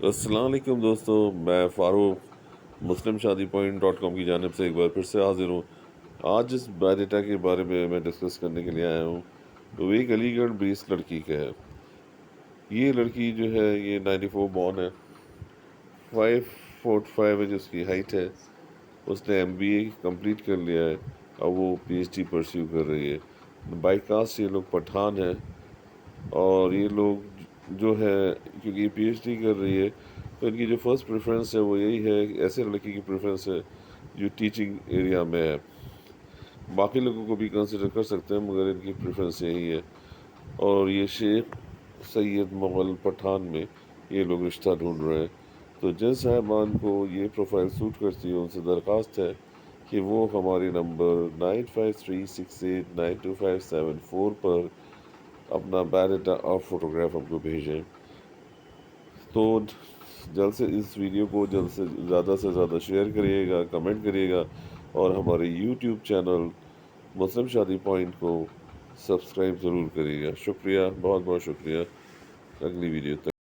السلام علیکم دوستو، میں فاروق مسلم شادی پوائنٹ ڈاٹ کام کی جانب سے ایک بار پھر سے حاضر ہوں۔ آج جس بایوڈیٹا کے بارے میں ڈسکس کرنے کے لیے آیا ہوں وہ ایک علی گڑھ بیس لڑکی کا ہے۔ یہ لڑکی جو ہے یہ 94 بورن ہے، 5 فٹ 5 انچ اس کی ہائٹ ہے۔ اس نے MBA کمپلیٹ کر لیا ہے، اب وہ PhD پرسیو کر رہی ہے۔ بائی کاسٹ یہ لوگ پٹھان ہیں، اور یہ لوگ جو ہے کیونکہ یہ PhD کر رہی ہے تو ان کی جو فرسٹ پریفرنس ہے وہ یہی ہے کہ ایسے لڑکی کی پریفرنس ہے جو ٹیچنگ ایریا میں ہے۔ باقی لوگوں کو بھی کنسیڈر کر سکتے ہیں مگر ان کی پریفرنس یہی ہے، اور یہ شیخ سید مغل پٹھان میں یہ لوگ رشتہ ڈھونڈ رہے ہیں۔ تو جن صاحبان کو یہ پروفائل سوٹ کرتی ہے ان سے درخواست ہے کہ وہ ہمارے نمبر 9536892574 پر اپنا بایوڈیٹا اور فوٹوگراف ہم کو بھیجیں۔ تو جلد سے اس ویڈیو کو جلد سے زیادہ شیئر کریے گا، کمنٹ کریے گا، اور ہمارے YouTube چینل مسلم شادی پوائنٹ کو سبسکرائب ضرور کریے گا۔ شکریہ، بہت بہت شکریہ۔ اگلی ویڈیو تک